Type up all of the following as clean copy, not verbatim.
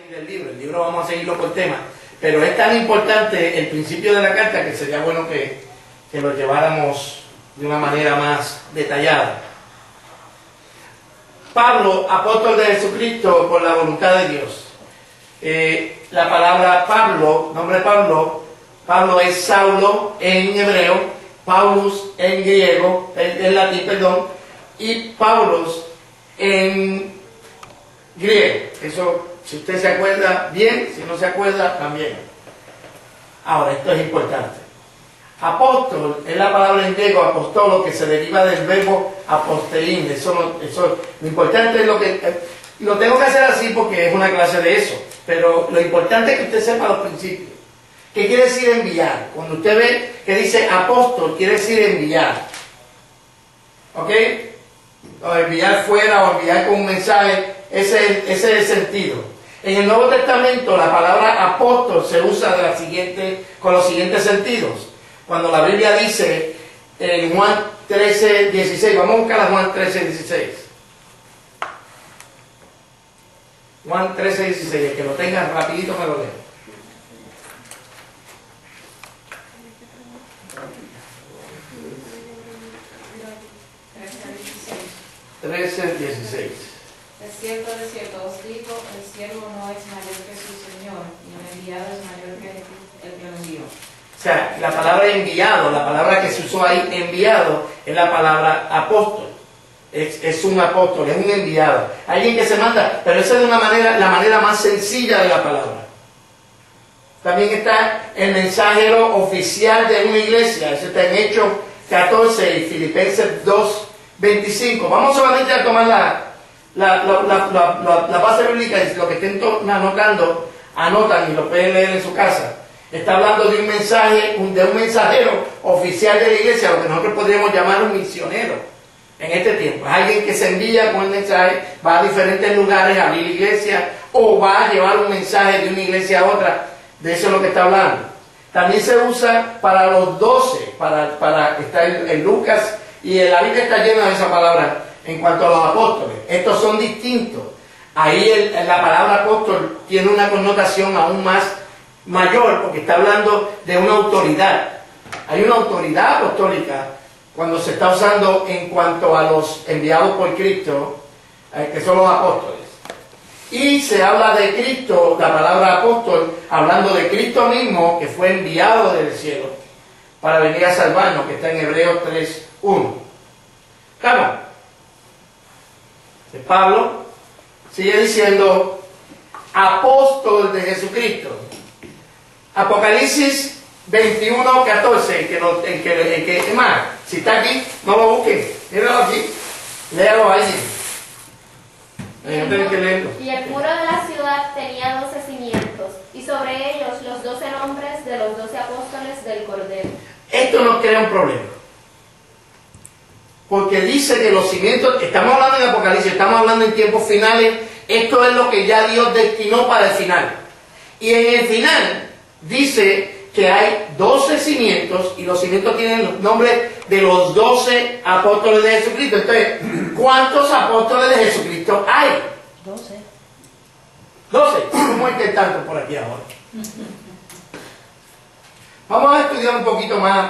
del libro. El libro vamos a seguirlo por tema, pero es tan importante el principio de la carta que sería bueno que lo lleváramos de una manera más detallada. Pablo, apóstol de Jesucristo por la voluntad de Dios. La palabra Pablo, nombre Pablo es Saulo en hebreo, Paulus en griego, en latín, perdón, y Paulos en griego. Eso, si usted se acuerda, bien; si no se acuerda, también. Ahora, esto es importante. Apóstol es la palabra en griego apostolo, que se deriva del verbo apostein. Lo importante es lo tengo que hacer así porque es una clase de eso, pero lo importante es que usted sepa los principios. ¿Qué quiere decir enviar? Cuando usted ve que dice apóstol, quiere decir enviar. ¿Ok? O enviar fuera, o enviar con un mensaje, ese es el sentido. En el Nuevo Testamento la palabra apóstol se usa con los siguientes sentidos. Cuando la Biblia dice en Juan 13:16, vamos a buscar a Juan 13:16. Juan 13:16, el que lo tenga rapidito me lo leo. De cierto, os digo, el siervo no es mayor que su Señor, y el enviado es mayor que el que lo envió. O sea, la palabra enviado, la palabra que se usó ahí, enviado, es la palabra apóstol. Es un apóstol, es un enviado. Alguien que se manda, pero esa es la manera más sencilla de la palabra. También está el mensajero oficial de una iglesia. Eso está en Hechos 14 y Filipenses 2:25. Vamos solamente a tomar la base bíblica, y lo que estén anotando, anotan y lo pueden leer en su casa. Está hablando de un mensajero oficial de la iglesia, lo que nosotros podríamos llamar un misionero en este tiempo. Es alguien que se envía con el mensaje, va a diferentes lugares a abrir la iglesia, o va a llevar un mensaje de una iglesia a otra. De eso es lo que está hablando. También se usa para los 12, está en Lucas, y la Biblia está llena de esa palabra en cuanto a los apóstoles. Estos son distintos. Ahí la palabra apóstol tiene una connotación aún más mayor, porque está hablando de una autoridad. Hay una autoridad apostólica cuando se está usando en cuanto a los enviados por Cristo, que son los apóstoles. Y se habla de Cristo, la palabra apóstol, hablando de Cristo mismo, que fue enviado del cielo para venir a salvarnos, que está en Hebreos 3:1. Claro. Pablo sigue diciendo apóstol de Jesucristo. Apocalipsis 21:14, es más, si está aquí, no lo busquen, míralo aquí, léalo ahí. No tienen que leerlo. Y el muro de la ciudad tenía 12 cimientos, y sobre ellos los 12 nombres de los 12 apóstoles del Cordero. Esto nos crea un problema, porque dice que los cimientos, estamos hablando en Apocalipsis, estamos hablando en tiempos finales, esto es lo que ya Dios destinó para el final. Y en el final dice que hay 12 cimientos, y los cimientos tienen los nombres de los 12 apóstoles de Jesucristo. Entonces, ¿cuántos apóstoles de Jesucristo hay? 12. 12. ¿Cómo es que hay tanto por aquí ahora? Vamos a estudiar un poquito más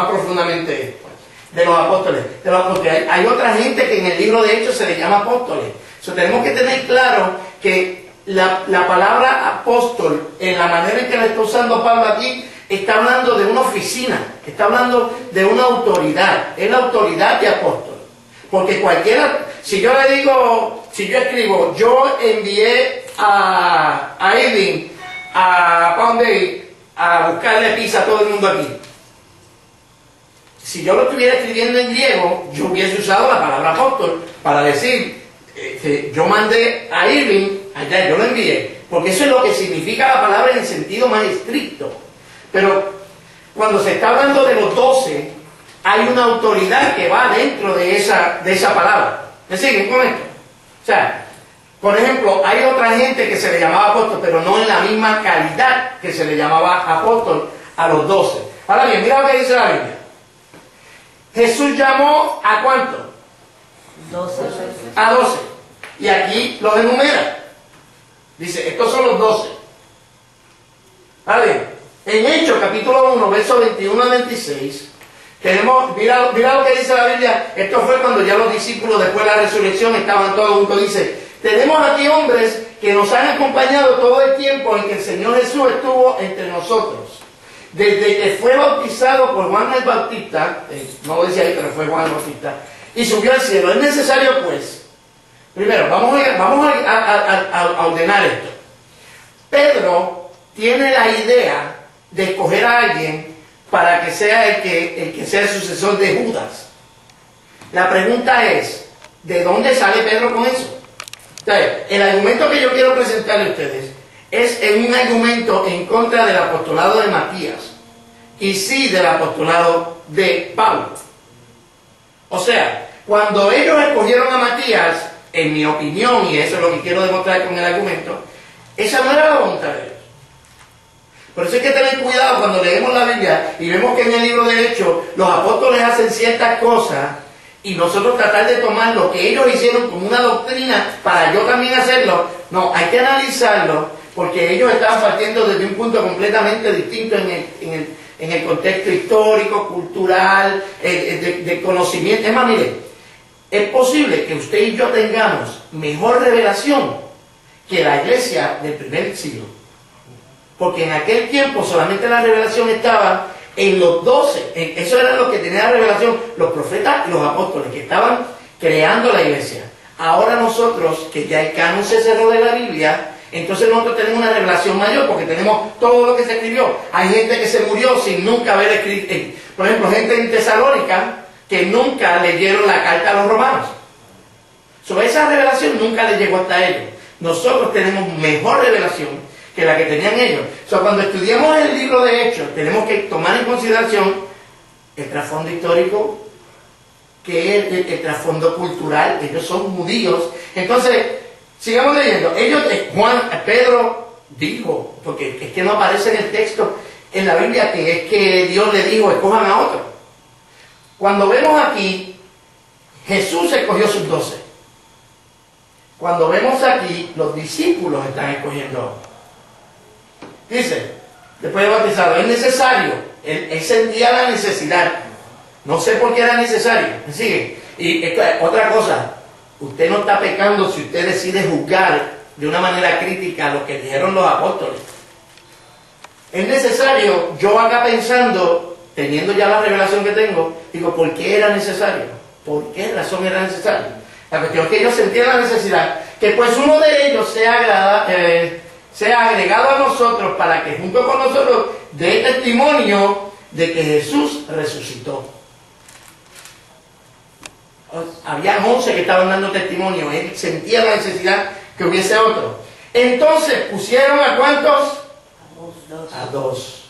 profundamente esto de los apóstoles. Hay otra gente que en el libro de Hechos se le llama apóstoles. Tenemos que tener claro que la palabra apóstol, en la manera en que la está usando Pablo aquí, está hablando de una oficina, está hablando de una autoridad. Es la autoridad de apóstol. Porque cualquiera, si yo escribo, yo envié a Irving a Poundey a buscarle pizza a todo el mundo aquí. Si yo lo estuviera escribiendo en griego, yo hubiese usado la palabra apóstol para decir que yo mandé a Irving allá, yo lo envié, porque eso es lo que significa la palabra en el sentido más estricto. Pero cuando se está hablando de los 12, hay una autoridad que va dentro de esa palabra. ¿Me siguen con esto? O sea, por ejemplo, hay otra gente que se le llamaba apóstol, pero no en la misma calidad que se le llamaba apóstol a los 12. Ahora bien, mira lo que dice la Biblia. Jesús llamó ¿a cuánto? 12. A 12. Y aquí los enumera. Dice, estos son los 12. ¿Vale? En Hechos, capítulo 1, versos 21 al 26, tenemos, mira lo que dice la Biblia. Esto fue cuando ya los discípulos, después de la resurrección, estaban todos juntos. Dice, tenemos aquí hombres que nos han acompañado todo el tiempo en que el Señor Jesús estuvo entre nosotros. Desde que fue bautizado por Juan el Bautista, no lo decía ahí, pero fue Juan el Bautista, y subió al cielo. Es necesario, pues, primero, vamos a ordenar esto. Pedro tiene la idea de escoger a alguien para que sea el que sea el sucesor de Judas. La pregunta es, ¿de dónde sale Pedro con eso? Entonces, el argumento que yo quiero presentarle a ustedes es un argumento en contra del apostolado de Matías y sí del apostolado de Pablo. O sea, cuando ellos escogieron a Matías, en mi opinión, y eso es lo que quiero demostrar con el argumento, esa no era la voluntad de Dios. Por eso hay que tener cuidado cuando leemos la Biblia y vemos que en el libro de Hechos los apóstoles hacen ciertas cosas y nosotros tratar de tomar lo que ellos hicieron como una doctrina para yo también hacerlo. No, hay que analizarlo porque ellos estaban partiendo desde un punto completamente distinto en el contexto histórico, cultural, de conocimiento. Es más, mire, es posible que usted y yo tengamos mejor revelación que la iglesia del primer siglo. Porque en aquel tiempo solamente la revelación estaba en los 12. Eso era lo que tenía la revelación, los profetas y los apóstoles, que estaban creando la iglesia. Ahora nosotros, que ya el canon se cerró de la Biblia, entonces nosotros tenemos una revelación mayor, porque tenemos todo lo que se escribió. Hay gente que se murió sin nunca haber escrito. Por ejemplo, gente en Tesalónica que nunca leyeron la carta a los romanos. Sobre esa revelación nunca les llegó hasta ellos. Nosotros tenemos mejor revelación que la que tenían ellos. Cuando estudiamos el libro de Hechos, tenemos que tomar en consideración el trasfondo histórico, que es el trasfondo cultural. Ellos son judíos. Entonces, sigamos leyendo. Pedro dijo, porque es que no aparece en el texto, en la Biblia, que es que Dios le dijo, escojan a otro. Cuando vemos aquí, Jesús escogió sus 12. Cuando vemos aquí, los discípulos están escogiendo a otro. Dice, después de bautizado, es necesario. Él sentía la necesidad. No sé por qué era necesario. ¿Me sigue? Y otra cosa, usted no está pecando si usted decide juzgar de una manera crítica lo que dijeron los apóstoles. Es necesario, yo acá pensando, teniendo ya la revelación que tengo, digo, ¿por qué era necesario? ¿Por qué razón era necesario? La cuestión es que ellos sentían la necesidad, que pues uno de ellos sea agregado a nosotros para que junto con nosotros dé testimonio de que Jesús resucitó. Había 11 que estaban dando testimonio. Él sentía la necesidad que hubiese otro. Entonces pusieron ¿a cuántos? A 2.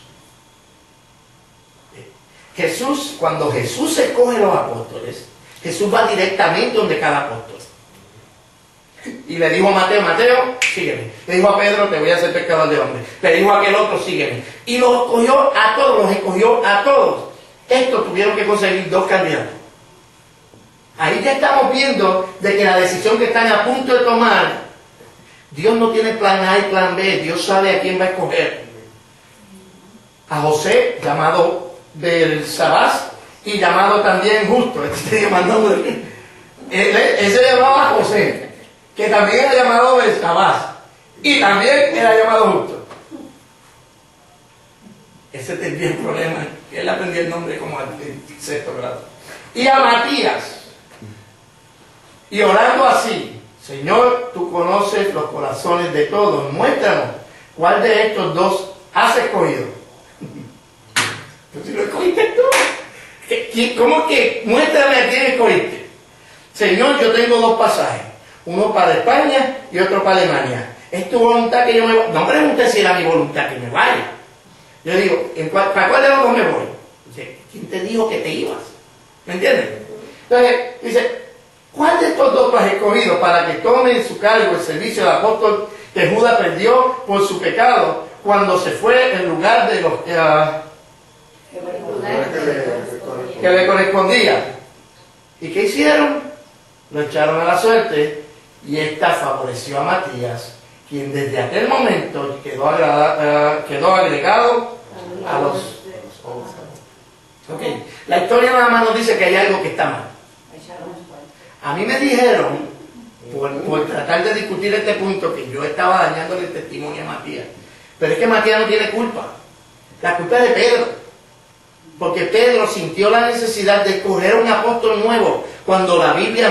Jesús, cuando Jesús escoge los apóstoles, Jesús va directamente donde cada apóstol. Y le dijo a Mateo, sígueme. Le dijo a Pedro, te voy a hacer pescador de hombres. Le dijo a aquel otro, sígueme. Y los escogió a todos. Estos tuvieron que conseguir 2 candidatos. Ahí ya estamos viendo de que la decisión que están a punto de tomar, Dios no tiene plan A y plan B. Dios sabe a quién va a escoger. A José, llamado Bersabás, y llamado también Justo. Él se llamaba José, que también era llamado Bersabás, y también era llamado Justo. Ese tendría el problema. Él aprendió el nombre como al 6º grado. Y a Matías. Y orando así, Señor, tú conoces los corazones de todos. Muéstranos cuál de estos 2 has escogido. ¿Tú lo escogiste tú? ¿Cómo que muéstrame a quién escogiste? Señor, yo tengo 2 pasajes. Uno para España y otro para Alemania. ¿Es tu voluntad que yo me vaya? No pregunté si era mi voluntad que me vaya. Yo digo, ¿para cuál de los 2 me voy? Dice, ¿quién te dijo que te ibas? ¿Me entiendes? Entonces, dice, ¿cuál de estos 2 tú has escogido para que tome en su cargo el servicio del apóstol que Judas perdió por su pecado cuando se fue en lugar de los que le correspondía? ¿Y qué hicieron? Lo echaron a la suerte y esta favoreció a Matías quien desde aquel momento quedó agregado a los hombres. Ok, la historia nada más nos dice que hay algo que está mal. A mí me dijeron, por tratar de discutir este punto, que yo estaba dañando el testimonio a Matías. Pero es que Matías no tiene culpa. La culpa es de Pedro. Porque Pedro sintió la necesidad de escoger un apóstol nuevo, cuando la Biblia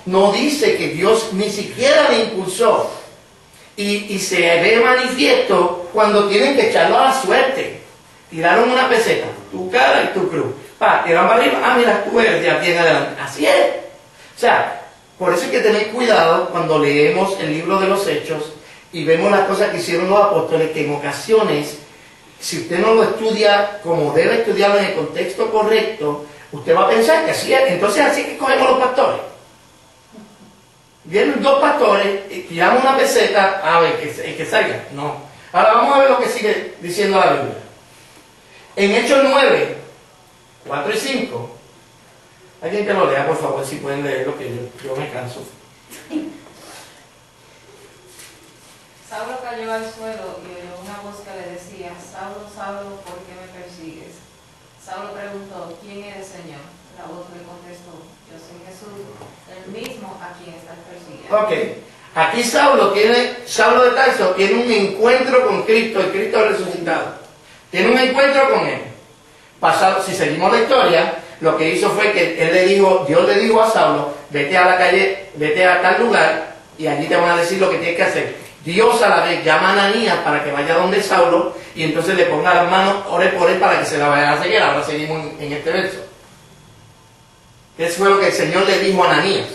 no dice que Dios ni siquiera le impulsó. Y se ve manifiesto cuando tienen que echarlo a la suerte. Tiraron una peseta, tu cara y tu cruz. Tiran para arriba, mira, tú eres de aquí en adelante. Así es. O sea, por eso hay que tener cuidado cuando leemos el libro de los Hechos y vemos las cosas que hicieron los apóstoles, que en ocasiones, si usted no lo estudia como debe estudiarlo en el contexto correcto, usted va a pensar que así es. Entonces así es que cogemos los pastores. Vienen dos pastores, tiramos una peseta, a ver, que salga. No. Ahora vamos a ver lo que sigue diciendo la Biblia. En Hechos 9, 4 y 5, alguien que lo lea, por favor, si pueden leerlo, que yo me canso. Saulo cayó al suelo y oyó una voz que le decía: Saulo, Saulo, ¿por qué me persigues? Saulo preguntó: ¿Quién eres, Señor? La voz le contestó: Yo soy Jesús, el mismo a quien estás persiguiendo. Ok, aquí Saulo de Tarso tiene un encuentro con Cristo, el Cristo resucitado. Tiene un encuentro con él. Si seguimos la historia, lo que hizo fue que Dios le dijo a Saulo: vete a la calle, vete a tal lugar y allí te van a decir lo que tienes que hacer. Dios a la vez llama a Ananías para que vaya donde Saulo y entonces le ponga las manos, ore por él para que se la vaya a seguir. Ahora seguimos en este verso. Eso fue lo que el Señor le dijo a Ananías.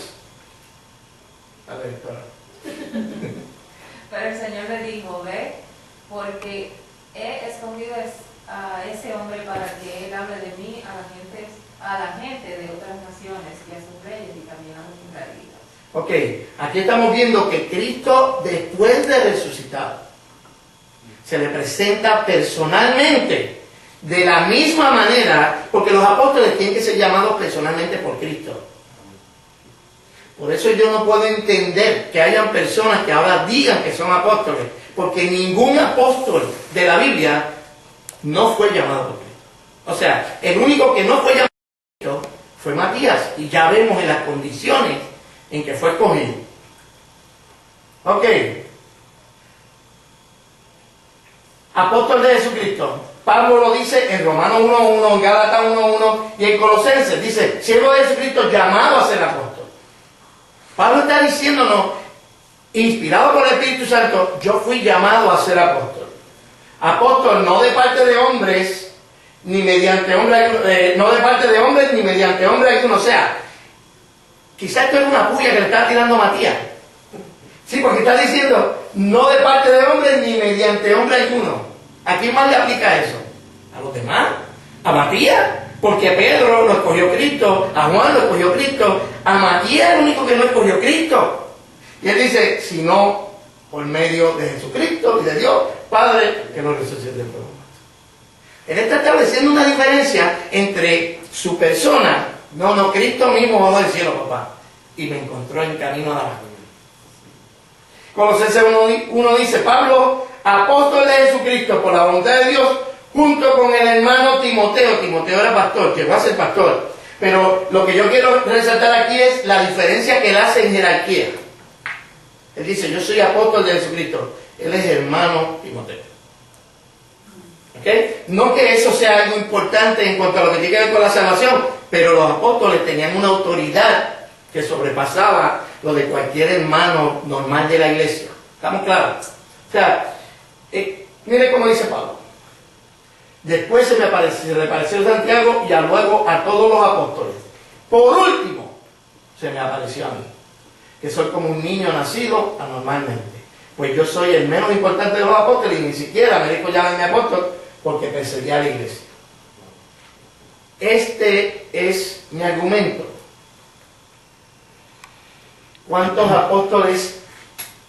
A ver, espera. Pero el Señor le dijo: ve, porque he escogido a ese hombre para que él hable de mí a la gente de otras naciones y a sus reyes y también a los israelitas. Ok, aquí estamos viendo que Cristo, después de resucitado, se le presenta personalmente, de la misma manera, porque los apóstoles tienen que ser llamados personalmente por Cristo. Por eso yo no puedo entender que hayan personas que ahora digan que son apóstoles, porque ningún apóstol de la Biblia no fue llamado por Cristo. O sea, el único que no fue llamado por Cristo fue Matías, y ya vemos en las condiciones en que fue escogido. Ok. Apóstol de Jesucristo. Pablo lo dice en Romanos 1.1, en Gálatas 1.1 y en Colosenses. Dice, siervo de Jesucristo llamado a ser apóstol. Pablo está diciéndonos, inspirado por el Espíritu Santo, yo fui llamado a ser apóstol. Apóstol no de parte de hombres, ni mediante hombre, no de parte de hombres, ni mediante hombre alguno. O sea, quizás esto es una puya que le está tirando a Matías. Sí, porque está diciendo, no de parte de hombres, ni mediante hombre alguno. ¿A quién más le aplica eso? ¿A los demás? ¿A Matías? Porque Pedro lo escogió Cristo, a Juan lo escogió Cristo, a Matías es el único que no escogió Cristo. Y él dice, si no, por medio de Jesucristo y de Dios, Padre, que nos resucite del muerto. Él está estableciendo una diferencia entre su persona, no, Cristo mismo bajó del cielo, papá, y me encontró en camino a Damasco. Colosenses 1 dice, Pablo, apóstol de Jesucristo, por la voluntad de Dios, junto con el hermano Timoteo. Timoteo era pastor, llegó a ser pastor. Pero lo que yo quiero resaltar aquí es la diferencia que él hace en jerarquía. Él dice, yo soy apóstol de Jesucristo. Él es hermano Timoteo. ¿Okay? No que eso sea algo importante en cuanto a lo que tiene que ver con la salvación, pero los apóstoles tenían una autoridad que sobrepasaba lo de cualquier hermano normal de la iglesia. ¿Estamos claros? O sea, mire cómo dice Pablo. Después se le apareció Santiago y luego a todos los apóstoles. Por último, se me apareció a mí, que soy como un niño nacido anormalmente. Pues yo soy el menos importante de los apóstoles y ni siquiera me dijo ya mi apóstol porque perseguía a la iglesia. Este es mi argumento. ¿Cuántos apóstoles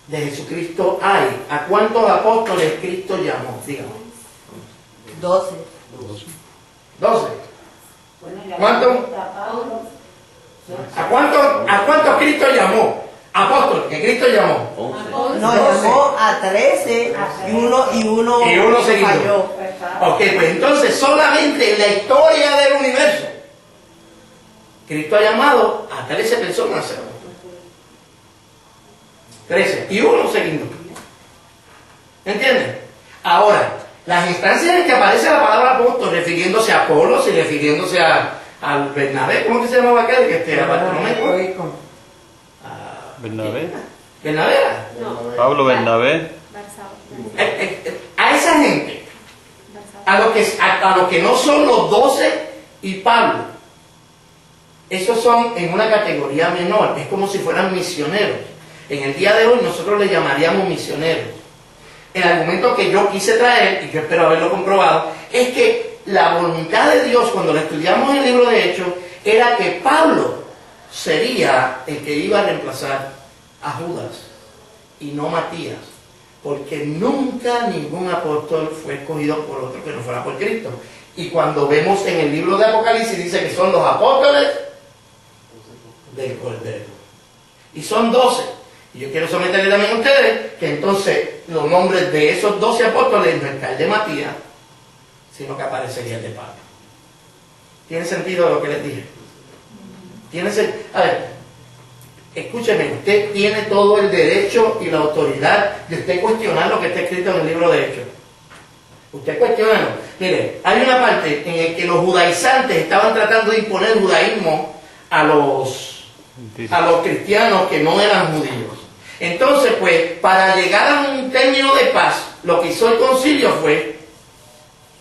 de Jesucristo hay? ¿A cuántos apóstoles Cristo llamó? Dígame. 12. 12. ¿Cuántos? ¿A cuántos Cristo llamó? Apóstoles, que Cristo llamó. No, llamó a 13 y uno se falló. Ok, pues entonces solamente en la historia del universo, Cristo ha llamado a 13 personas a ser apóstoles. 13. Y uno se guindó. ¿Entienden? Ahora, las instancias en que aparece la palabra apóstol refiriéndose a Apolos y refiriéndose al Bernabé, ¿cómo que se llamaba aquel? Bernabé. Bernabé. Pablo Bernabé. A esa gente, a los que no son los 12 y Pablo, esos son en una categoría menor, es como si fueran misioneros. En el día de hoy nosotros le llamaríamos misioneros. El argumento que yo quise traer, y yo espero haberlo comprobado, es que la voluntad de Dios, cuando lo estudiamos en el libro de Hechos, era que Pablo sería el que iba a reemplazar a Judas y no Matías, porque nunca ningún apóstol fue escogido por otro que no fuera por Cristo. Y cuando vemos en el libro de Apocalipsis dice que son los apóstoles del Cordero y son 12. Y yo quiero someterle también a ustedes que entonces los nombres de esos 12 apóstoles no está el de Matías, sino que aparecería el de Pablo. ¿Tiene sentido lo que les dije? A ver, escúcheme, usted tiene todo el derecho y la autoridad de usted cuestionar lo que está escrito en el libro de Hechos. Usted cuestiónalo. Mire, hay una parte en la que los judaizantes estaban tratando de imponer judaísmo a los cristianos que no eran judíos. Entonces, pues, para llegar a un término de paz, lo que hizo el concilio fue,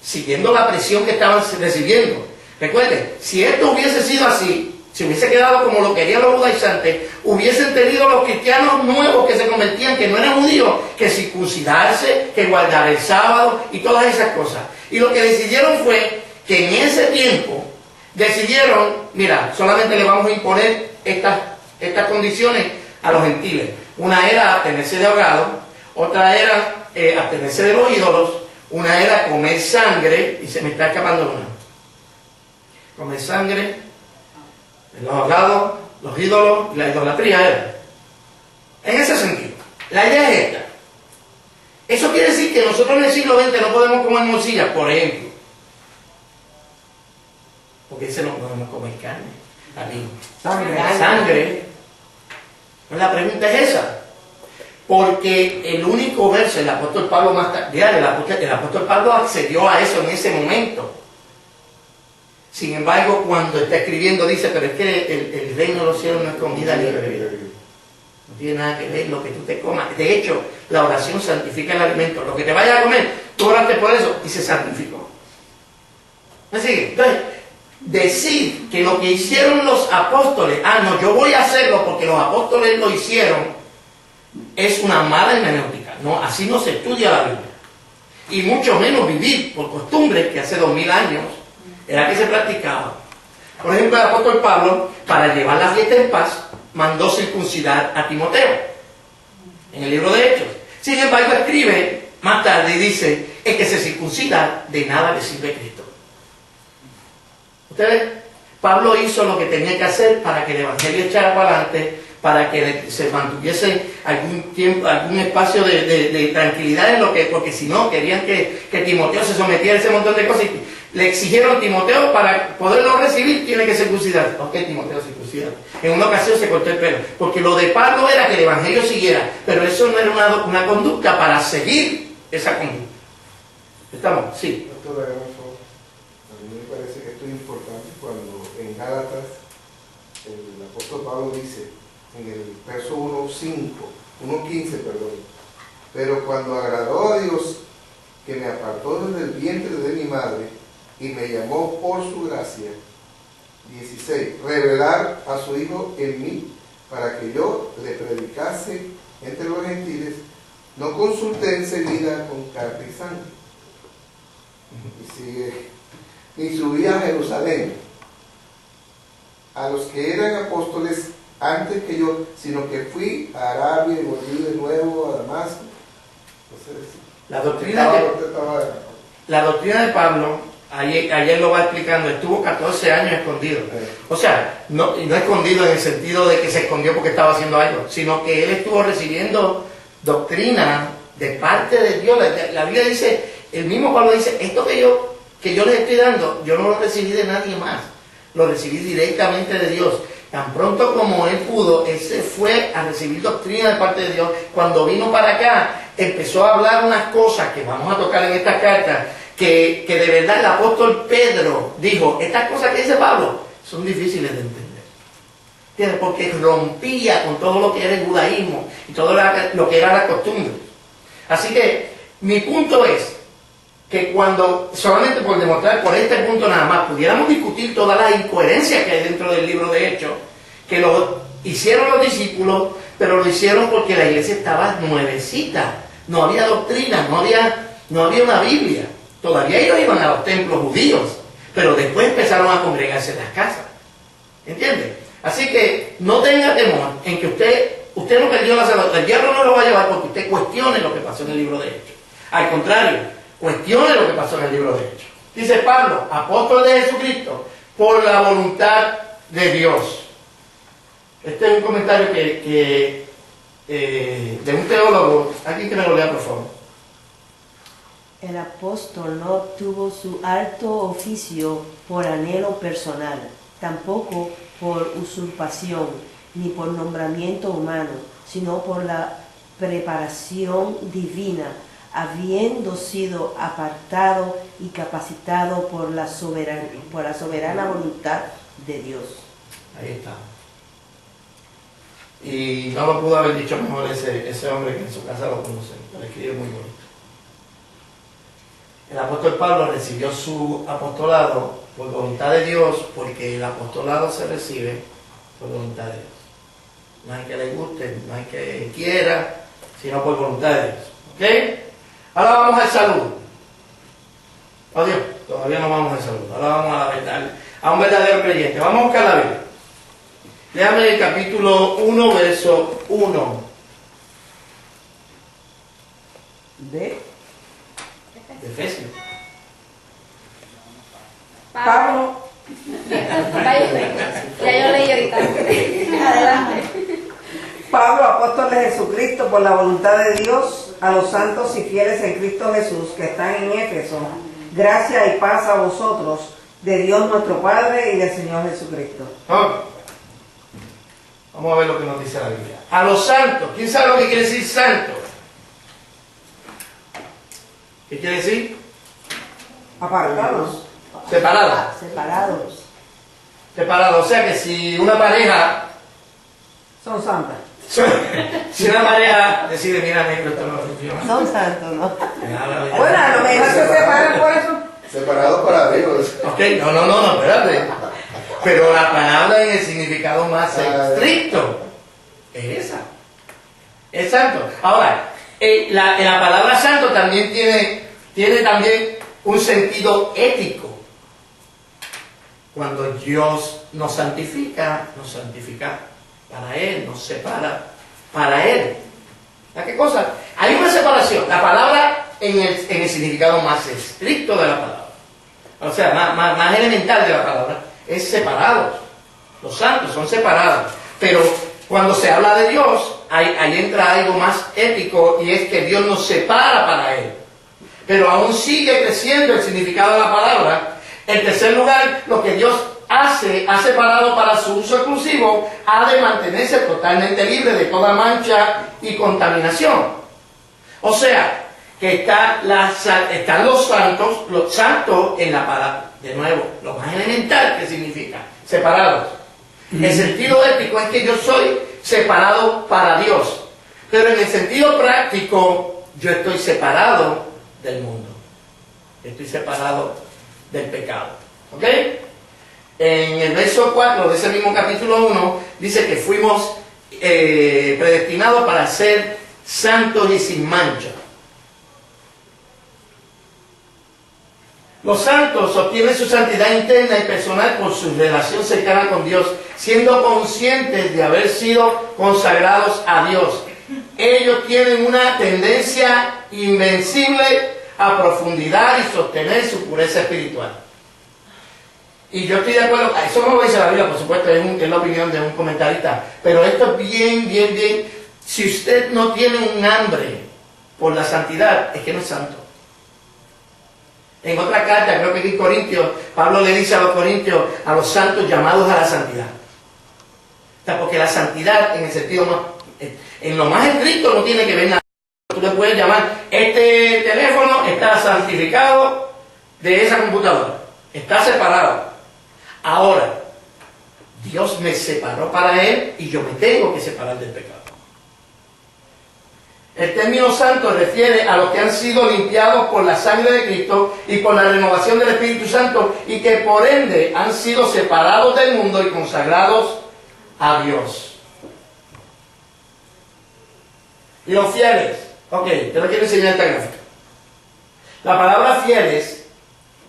siguiendo la presión que estaban recibiendo. Recuerden, si esto hubiese sido así, si hubiese quedado como lo querían los judaizantes, hubiesen tenido los cristianos nuevos que se convertían, que no eran judíos, que circuncidarse, que guardar el sábado y todas esas cosas. Y lo que decidieron fue que en ese tiempo decidieron, mira, solamente le vamos a imponer estas condiciones a los gentiles. Una era abstenerse de ahogado, otra era abstenerse de los ídolos, una era comer sangre, y se me está escapando una. Comer sangre, los ahogados, los ídolos y la idolatría era. En ese sentido, la idea es esta. Eso quiere decir que nosotros en el siglo XX no podemos comer morcillas, por ejemplo. Porque dice no podemos comer carne. Sangre. La pregunta es esa. Porque el único verso, el apóstol Pablo más tarde, el apóstol Pablo accedió a eso en ese momento. Sin embargo, cuando está escribiendo dice, pero es que el reino de los cielos no es comida ni bebida. No tiene nada que ver lo que tú te comas. De hecho, la oración santifica el alimento. Lo que te vayas a comer, tú oraste por eso y se santificó. ¿Me sigue? Entonces, decir que lo que hicieron los apóstoles, no, yo voy a hacerlo porque los apóstoles lo hicieron, es una mala hermenéutica. No, así no se estudia la Biblia. Y mucho menos vivir por costumbre que hace 2000 años era que se practicaba. Por ejemplo, el apóstol Pablo, para llevar la fiesta en paz, mandó circuncidar a Timoteo en el libro de Hechos. Sin embargo, escribe más tarde y dice, el que se circuncida de nada le sirve Cristo. ¿Ustedes? Pablo hizo lo que tenía que hacer para que el evangelio echara para adelante, para que se mantuviese algún tiempo, algún espacio de tranquilidad en lo que, porque si no querían que Timoteo se sometiera a ese montón de cosas. Le exigieron a Timoteo, para poderlo recibir tiene que circuncidar. Ok, Timoteo circuncida. En una ocasión se cortó el pelo, porque lo de Pablo era que el evangelio siguiera, pero eso no era una conducta para seguir esa conducta. ¿Estamos? Sí. Doctor Alonso, a mí me parece que esto es importante cuando en Gálatas el apóstol Pablo dice en el verso 1:15, pero cuando agradó a Dios que me apartó desde el vientre de mi madre y me llamó por su gracia, 16, revelar a su Hijo en mí para que yo le predicase entre los gentiles, no consulté enseguida con carne y sangre. Y sigue, ni subí a Jerusalén a los que eran apóstoles antes que yo, sino que fui a Arabia y volví de nuevo a Damasco. Entonces, la doctrina de Pablo ayer lo va explicando, estuvo 14 años escondido. O sea, no escondido en el sentido de que se escondió porque estaba haciendo algo, sino que él estuvo recibiendo doctrina de parte de Dios. La Biblia dice, el mismo Pablo dice, esto que yo les estoy dando, yo no lo recibí de nadie más, lo recibí directamente de Dios. Tan pronto como él pudo, él se fue a recibir doctrina de parte de Dios. Cuando vino para acá, empezó a hablar unas cosas que vamos a tocar en esta carta, que de verdad el apóstol Pedro dijo, estas cosas que dice Pablo son difíciles de entender. ¿Entiendes? Porque rompía con todo lo que era el judaísmo y todo lo que era la costumbre. Así que mi punto es que cuando, solamente por demostrar por este punto nada más, pudiéramos discutir todas las incoherencias que hay dentro del libro de Hechos, que lo hicieron los discípulos, pero lo hicieron porque la iglesia estaba nuevecita, no había doctrina, no había una Biblia. Todavía ellos iban a los templos judíos, pero después empezaron a congregarse en las casas. ¿Entiende? Así que no tenga temor en que usted no perdió la salvación. El diablo no lo va a llevar porque usted cuestione lo que pasó en el libro de Hechos. Al contrario, cuestione lo que pasó en el libro de Hechos. Dice Pablo, apóstol de Jesucristo, por la voluntad de Dios. Este es un comentario de un teólogo. ¿Alguien que me lo lea, por favor? El apóstol no obtuvo su alto oficio por anhelo personal, tampoco por usurpación, ni por nombramiento humano, sino por la preparación divina, habiendo sido apartado y capacitado por la soberana voluntad de Dios. Ahí está. Y no lo pudo haber dicho mejor ese hombre que en su casa lo conoce. Lo escribe muy bonito. El apóstol Pablo recibió su apostolado por voluntad de Dios, porque el apostolado se recibe por voluntad de Dios. No hay que le guste, no hay que quiera, sino por voluntad de Dios. ¿Ok? Ahora vamos al saludo. Oh Dios, todavía no vamos al saludo. Ahora vamos a la verdad, a un verdadero creyente. Vamos a buscar la Biblia. Léame el capítulo 1, verso 1. De Efesios. Pablo. Ya yo leí ahorita. Adelante. Pablo, apóstol de Jesucristo, por la voluntad de Dios, a los santos y fieles en Cristo Jesús que están en Éfeso, gracia y paz a vosotros, de Dios nuestro Padre y del Señor Jesucristo. Vamos a ver lo que nos dice la Biblia. A los santos. ¿Quién sabe lo que quiere decir santo? ¿Qué quiere decir? Apartados. Separados. Separados. O sea que si una pareja Son santas. si una pareja decide, mira, negro, esto no funciona. Son santos, ¿no? Bueno, a lo mejor se separan por eso. Separados para Dios. Ok, no, espérate. Pero la palabra en el significado más estricto es esa. Es santo. Ahora, la palabra santo también tiene también un sentido ético. Cuando Dios nos santifica para Él, nos separa para Él. ¿A qué cosa? Hay una separación. La palabra en el significado más estricto de la palabra, o sea, más elemental de la palabra, es separados. Los santos son separados. Pero cuando se habla de Dios, ahí entra algo más ético, y es que Dios nos separa para Él. Pero aún sigue creciendo el significado de la palabra. En tercer lugar, lo que Dios ha separado para su uso exclusivo, ha de mantenerse totalmente libre de toda mancha y contaminación. O sea, que están los santos en la palabra. De nuevo, lo más elemental que significa, separados. El sentido ético es que yo soy separado para Dios. Pero en el sentido práctico, yo estoy separado del mundo. Estoy separado del pecado. ¿Ok? En el verso 4 de ese mismo capítulo 1 dice que fuimos predestinados para ser santos y sin mancha. Los santos obtienen su santidad interna y personal por su relación cercana con Dios, siendo conscientes de haber sido consagrados a Dios. Ellos tienen una tendencia invencible a profundidad y sostener su pureza espiritual. Y yo estoy de acuerdo, eso no lo dice la Biblia, por supuesto, es la opinión de un comentarista, pero esto es bien, si usted no tiene un hambre por la santidad, es que no es santo. En otra carta, creo que en Corintios, Pablo le dice a los corintios, a los santos llamados a la santidad. O sea, porque la santidad, en el sentido más, en lo más estricto, no tiene que ver nada. Tú le puedes llamar, este teléfono está santificado de esa computadora, está separado. Ahora, Dios me separó para Él y yo me tengo que separar del pecado. El término santo refiere a los que han sido limpiados por la sangre de Cristo y por la renovación del Espíritu Santo y que por ende han sido separados del mundo y consagrados a Dios. Y los fieles. Ok, te lo quiero enseñar esta gráfica. La palabra fieles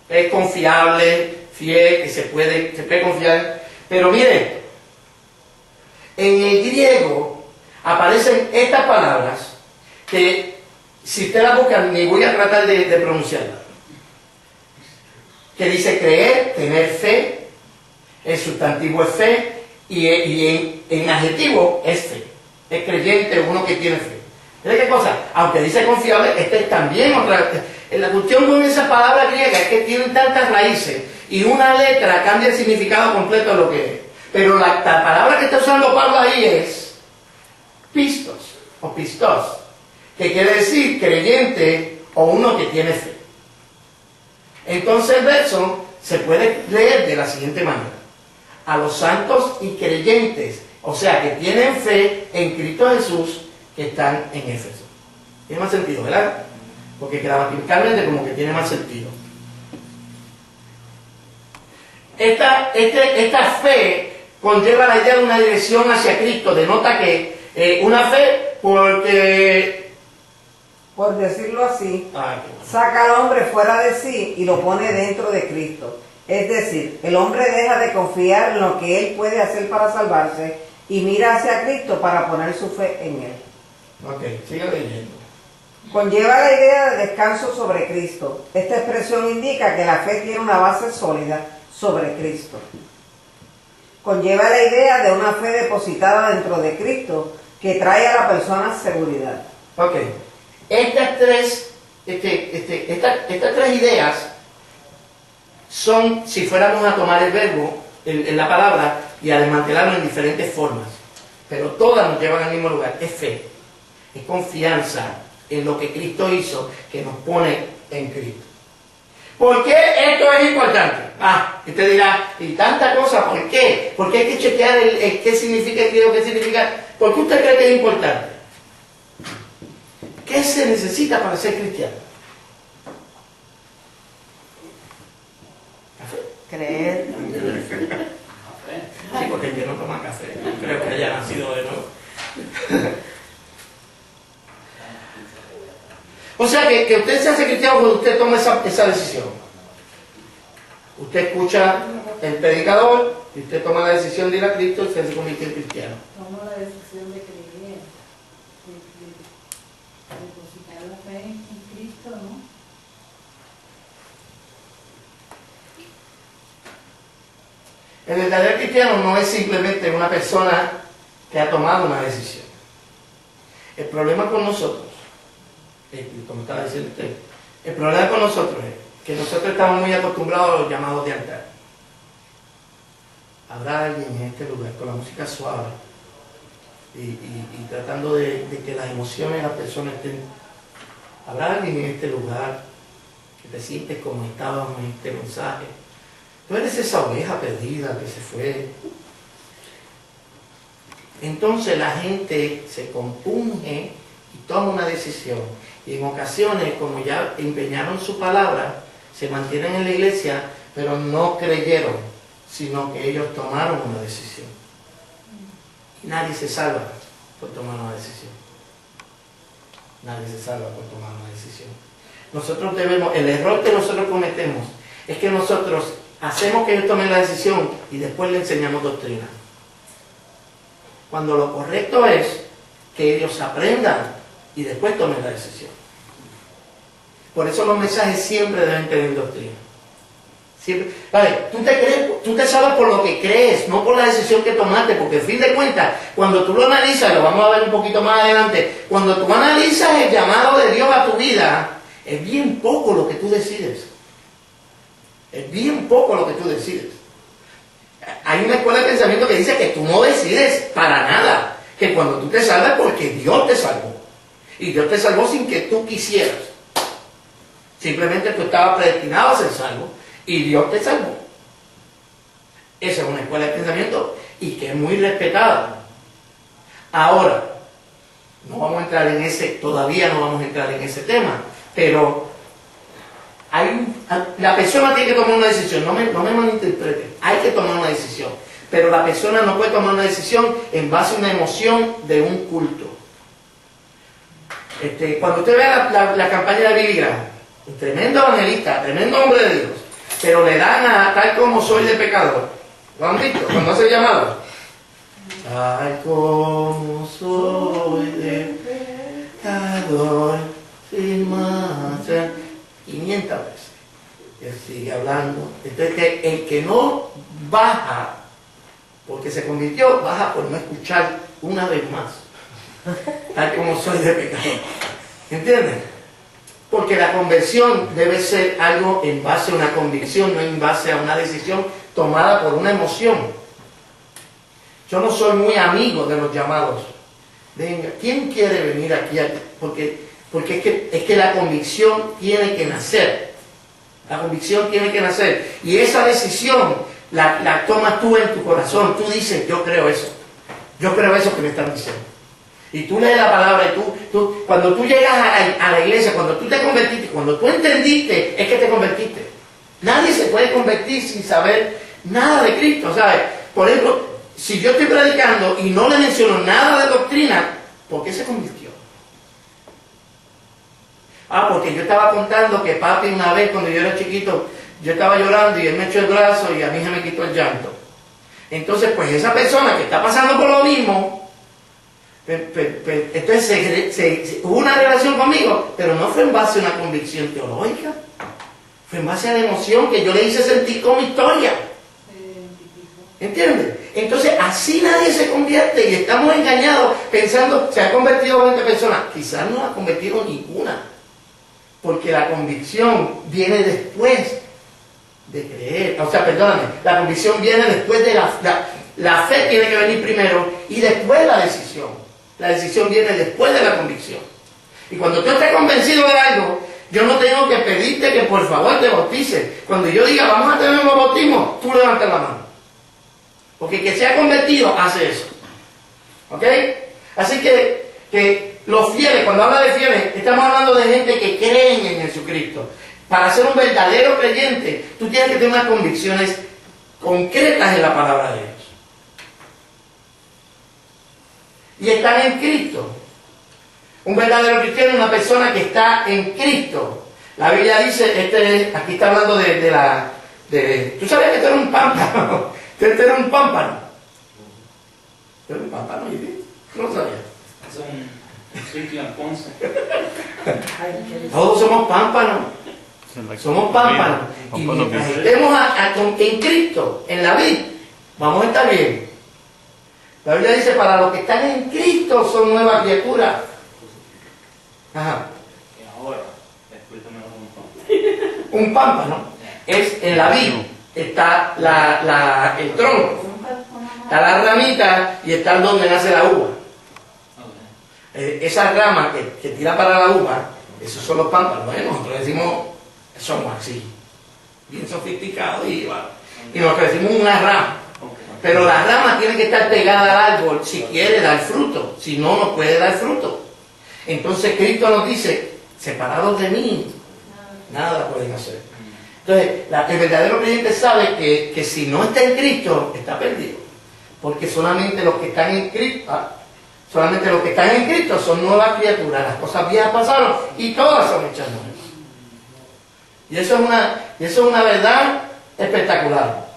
es confiable, fiel, que se puede confiar. Pero miren, en el griego aparecen estas palabras que si usted las busca, ni voy a tratar de pronunciarlas. Que dice creer, tener fe, el sustantivo es fe, y en adjetivo es fe. Es creyente, uno que tiene fe. ¿Mira qué cosa? Aunque dice confiable, este es también otra. La cuestión con esa palabra griega es que tienen tantas raíces y una letra cambia el significado completo de lo que es. Pero la palabra que está usando Pablo ahí es pistos o pistos, que quiere decir creyente o uno que tiene fe. Entonces el verso se puede leer de la siguiente manera: a los santos y creyentes, o sea que tienen fe en Cristo Jesús, que están en Éfeso. Tiene más sentido, ¿verdad? Porque gramaticalmente como que tiene más sentido. Esta fe conlleva la idea de una dirección hacia Cristo, denota que una fe porque, por decirlo así, saca al hombre fuera de sí y lo pone dentro de Cristo. Es decir, el hombre deja de confiar en lo que él puede hacer para salvarse y mira hacia Cristo para poner su fe en él. Ok, sigue leyendo. Conlleva la idea de descanso sobre Cristo. Esta expresión indica que la fe tiene una base sólida sobre Cristo. Conlleva la idea de una fe depositada dentro de Cristo que trae a la persona seguridad. Ok, estas tres ideas son, si fuéramos a tomar el verbo, en la palabra, y a desmantelarlo en diferentes formas, pero todas nos llevan al mismo lugar. Es fe, es confianza en lo que Cristo hizo, que nos pone en Cristo. ¿Por qué esto es importante? Usted dirá, y tanta cosa, ¿por qué? Porque hay que chequear qué significa el griego, qué significa. ¿Por qué usted cree que es importante? ¿Qué se necesita para ser cristiano? ¿Café? Creer. Sí, porque el que no toma café, no creo que haya nacido de nuevo. O sea que usted se hace cristiano cuando usted toma esa decisión. Usted escucha el predicador y usted toma la decisión de ir a Cristo y usted se convierte en cristiano. Tomo la decisión de creer, de depositar la fe en Cristo, ¿no? El verdadero cristiano no es simplemente una persona que ha tomado una decisión. El problema con nosotros, como estaba diciendo usted, el problema con nosotros es que nosotros estamos muy acostumbrados a los llamados de altar. Habrá alguien en este lugar con la música suave y tratando de que las emociones de las personas estén. Habrá alguien en este lugar que te sientes como estábamos en este mensaje. Tú eres esa oveja perdida que se fue. Entonces la gente se compunge y toma una decisión. Y en ocasiones, como ya empeñaron su palabra, se mantienen en la iglesia, pero no creyeron, sino que ellos tomaron una decisión. Y nadie se salva por tomar una decisión. Nadie se salva por tomar una decisión. Nosotros debemos, el error que nosotros cometemos es que nosotros hacemos que ellos tomen la decisión y después le enseñamos doctrina. Cuando lo correcto es que ellos aprendan y después tomen la decisión. Por eso los mensajes siempre deben tener doctrina. Siempre. Vale, tú te salvas por lo que crees, no por la decisión que tomaste, porque al fin de cuentas, cuando tú lo analizas, lo vamos a ver un poquito más adelante, cuando tú analizas el llamado de Dios a tu vida, es bien poco lo que tú decides. Es bien poco lo que tú decides. Hay una escuela de pensamiento que dice que tú no decides para nada, que cuando tú te salvas porque Dios te salvó. Y Dios te salvó sin que tú quisieras. Simplemente tú estabas predestinado a ser salvo y Dios te salvó. Esa es una escuela de pensamiento y que es muy respetada. Ahora, no vamos a entrar en ese, todavía no vamos a entrar en ese tema, pero la persona tiene que tomar una decisión, no me malinterpreten, hay que tomar una decisión, pero la persona no puede tomar una decisión en base a una emoción de un culto. Cuando usted vea la campaña de Billy Graham, un tremendo evangelista, tremendo hombre de Dios, pero le dan a tal como soy de pecador. ¿Lo han visto? Cuando hace llamado. Tal como soy de pecador, sin mancha. 500 veces. Él sigue hablando. Entonces, el que no baja porque se convirtió, baja por no escuchar una vez más. Tal como soy de pecador. ¿Entienden? Porque la conversión debe ser algo en base a una convicción, no en base a una decisión tomada por una emoción. Yo no soy muy amigo de los llamados. Venga, ¿quién quiere venir aquí? Porque es que la convicción tiene que nacer. La convicción tiene que nacer. Y esa decisión la tomas tú en tu corazón. Tú dices, yo creo eso. Yo creo eso que me están diciendo. Y tú lees la palabra y cuando tú llegas a la iglesia, cuando tú te convertiste, cuando tú entendiste, es que te convertiste. Nadie se puede convertir sin saber nada de Cristo, ¿sabes? Por ejemplo, si yo estoy predicando y no le menciono nada de doctrina, ¿por qué se convirtió? Porque yo estaba contando que papi una vez, cuando yo era chiquito, yo estaba llorando y él me echó el brazo y a mí se me quitó el llanto. Entonces, pues esa persona que está pasando por lo mismo, entonces hubo una relación conmigo, pero no fue en base a una convicción teológica, fue en base a la emoción que yo le hice sentir con mi historia. ¿Entiendes? Entonces así nadie se convierte y estamos engañados pensando, se ha convertido 20 personas, quizás no ha convertido ninguna, porque la convicción viene después de creer, perdóname, la convicción viene después de la fe tiene que venir primero y después la decisión. La decisión viene después de la convicción. Y cuando tú estés convencido de algo, yo no tengo que pedirte que por favor te bautices. Cuando yo diga, vamos a tener un bautismo, tú levantas la mano. Porque el que se ha convertido hace eso. ¿Ok? Así que los fieles, cuando habla de fieles, estamos hablando de gente que creen en Jesucristo. Para ser un verdadero creyente, tú tienes que tener unas convicciones concretas en la palabra de Dios. Y están en Cristo. Un verdadero cristiano es una persona que está en Cristo. La Biblia dice, aquí está hablando ¿tú sabías que esto era un pámpano? Esto era un pámpano. ¿Esto era un pámpano? ¿No lo sabías? Todos somos pámpanos. Somos pámpanos. Y mientras estemos en Cristo, en la vida, vamos a estar bien. La Biblia dice, para los que están en Cristo son nuevas criaturas. Ajá. Y ahora, explícame un pámpano es en la vid, está el tronco, está la ramita y está donde nace la uva. Esa rama que tira para la uva, esos son los pámpanos. Bueno, nosotros decimos, somos así, bien sofisticados y nosotros decimos una rama. Pero la rama tiene que estar pegada al árbol si quiere dar fruto, si no, no puede dar fruto. Entonces Cristo nos dice, separados de mí, nada pueden hacer. Entonces, el verdadero creyente sabe que si no está en Cristo, está perdido. Porque solamente los que están en Cristo, son nuevas criaturas. Las cosas viejas pasaron y todas son hechas nuevas. Y eso es una verdad espectacular.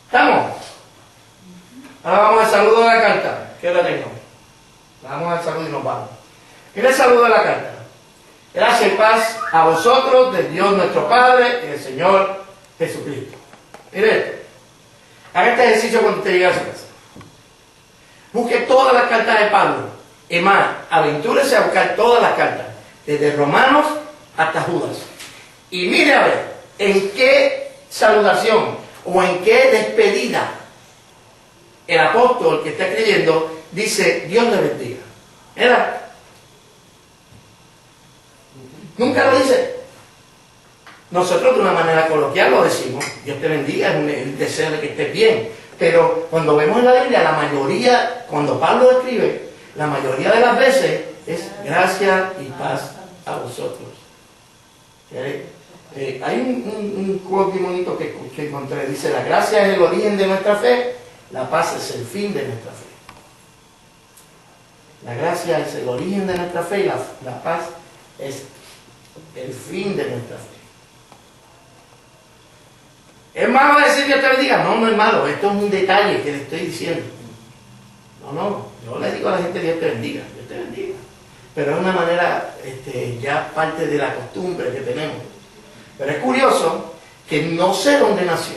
¿Estamos? Ahora vamos al saludo de la carta. ¿Qué hora tengo? Vamos al saludo y nos vamos. Mira el saludo de la carta. Gracia y paz a vosotros, de Dios nuestro Padre y del Señor Jesucristo. Mire esto. Haga este ejercicio cuando usted llegue a su casa. Busque todas las cartas de Pablo. Es más, aventúrese a buscar todas las cartas, desde Romanos hasta Judas. Y mire a ver, en qué saludación o en qué despedida el apóstol que está escribiendo dice, Dios le bendiga. ¿Era? Nunca lo dice. Nosotros de una manera coloquial lo decimos, Dios te bendiga, es el deseo de que estés bien. Pero cuando vemos en la Biblia, la mayoría, cuando Pablo escribe, la mayoría de las veces es gracia y paz a vosotros. Hay un quote bonito que encontré, dice, la gracia es el origen de nuestra fe, la paz es el fin de nuestra fe. La gracia es el origen de nuestra fe y la paz es el fin de nuestra fe. ¿Es malo decir Dios te bendiga? No, no es malo. Esto es un detalle que le estoy diciendo. No. Yo le digo a la gente Dios te bendiga. Dios te bendiga. Pero es una manera ya parte de la costumbre que tenemos. Pero es curioso que no sé dónde nació.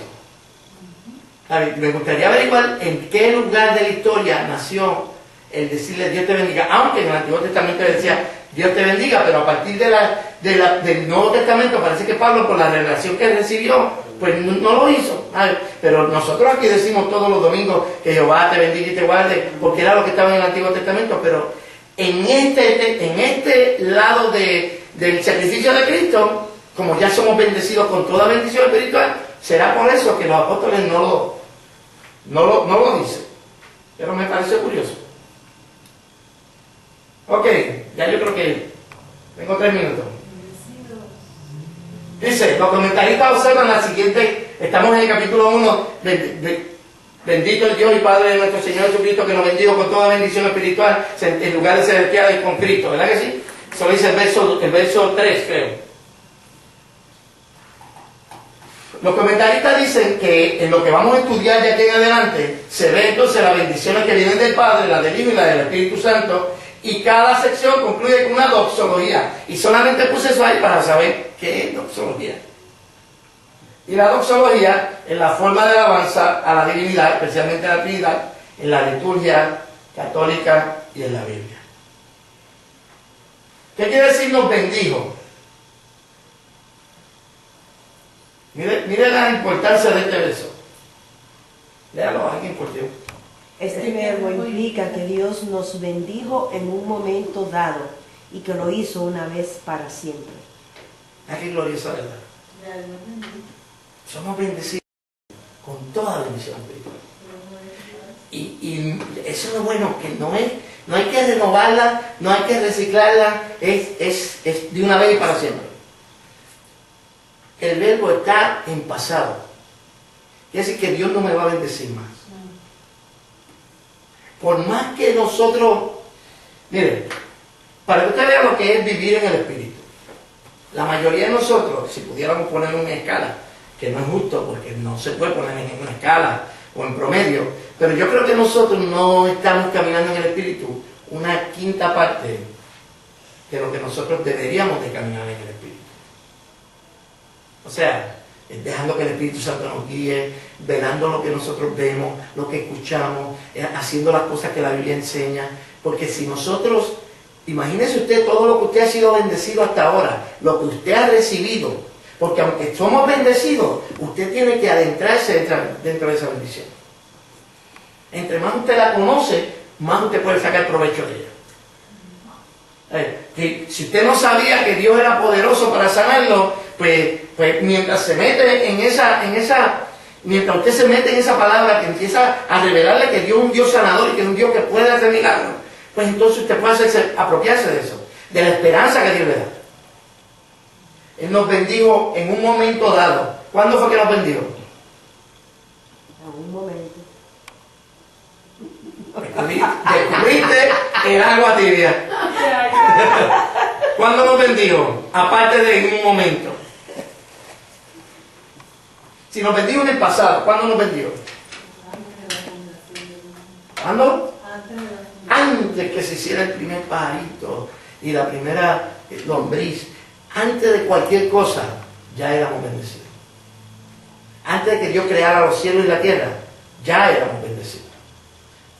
Me gustaría averiguar en qué lugar de la historia nació el decirle Dios te bendiga. Aunque en el Antiguo Testamento decía Dios te bendiga, pero a partir del Nuevo Testamento parece que Pablo, por la revelación que recibió, pues no lo hizo. Pero nosotros aquí decimos todos los domingos que Jehová te bendiga y te guarde, porque era lo que estaba en el Antiguo Testamento. Pero en este lado del sacrificio de Cristo, como ya somos bendecidos con toda bendición espiritual, será por eso que los apóstoles no lo dicen. Pero me parece curioso. Ok, ya yo creo que tengo 3 minutos. Dice, los comentaristas observan la siguiente, estamos en el capítulo 1, bendito el Dios y Padre de nuestro Señor Jesucristo, que nos bendijo con toda bendición espiritual en lugares celestiales con Cristo, ¿verdad que sí? Eso dice el verso 3, creo. Los comentaristas dicen que en lo que vamos a estudiar de aquí en adelante, se ve entonces las bendiciones que vienen del Padre, la del Hijo y la del Espíritu Santo, y cada sección concluye con una doxología. Y solamente puse eso ahí para saber qué es doxología. Y la doxología es la forma de alabanza a la divinidad, especialmente a la Trinidad, en la liturgia católica y en la Biblia. ¿Qué quiere decir nos bendijo? Mire la importancia de este verso. Léalo a alguien por Dios. Este verbo implica que Dios nos bendijo en un momento dado y que lo hizo una vez para siempre. Aquí gloriosa verdad. Somos bendecidos con toda bendición espiritual. Y eso es lo bueno, que no hay que renovarla, no hay que reciclarla, es de una vez y para siempre. El verbo está en pasado. Quiere decir que Dios no me va a bendecir más. Por más que nosotros, miren, para que usted vea lo que es vivir en el Espíritu, la mayoría de nosotros, si pudiéramos poner una escala, que no es justo porque no se puede poner en una escala o en promedio, pero yo creo que nosotros no estamos caminando en el Espíritu una quinta parte de lo que nosotros deberíamos de caminar en el Espíritu. O sea, dejando que el Espíritu Santo nos guíe, velando lo que nosotros vemos, lo que escuchamos, haciendo las cosas que la Biblia enseña. Porque si nosotros, imagínese usted todo lo que usted ha sido bendecido hasta ahora, lo que usted ha recibido, porque aunque somos bendecidos, usted tiene que adentrarse dentro de esa bendición. Entre más usted la conoce, más usted puede sacar provecho de ella. Si usted no sabía que Dios era poderoso para sanarlo, pues mientras se mete mientras usted se mete en esa palabra que empieza a revelarle que Dios es un Dios sanador y que es un Dios que puede hacer milagros, pues entonces usted puede apropiarse de eso, de la esperanza que Dios le da. Él nos bendijo en un momento dado. ¿Cuándo fue que nos bendijo? En un momento. Descubriste el agua tibia. ¿Cuándo nos bendijo? Aparte de en un momento. Si nos bendijo en el pasado, ¿cuándo nos bendijo? ¿Cuándo? Antes que se hiciera el primer pajarito y la primera lombriz, antes de cualquier cosa, ya éramos bendecidos. Antes de que Dios creara los cielos y la tierra, ya éramos bendecidos.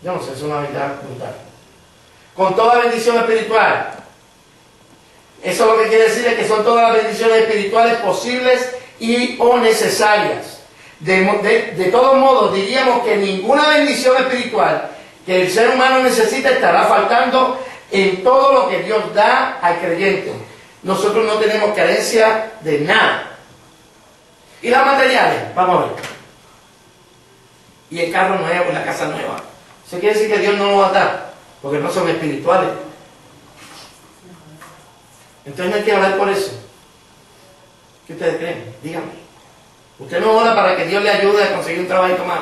Yo no sé, es una verdad brutal. Con toda bendición espiritual. Eso lo que quiere decir es que son todas las bendiciones espirituales posibles y o necesarias. De todos modos, diríamos que ninguna bendición espiritual que el ser humano necesita estará faltando en todo lo que Dios da al creyente. Nosotros no tenemos carencia de nada. ¿Y las materiales? Vamos a ver. Y el carro nuevo, y la casa nueva. Eso quiere decir que Dios no lo va a dar, porque no son espirituales. Entonces no hay que orar por eso. ¿Qué ustedes creen? Díganme. Usted no ora para que Dios le ayude a conseguir un trabajito más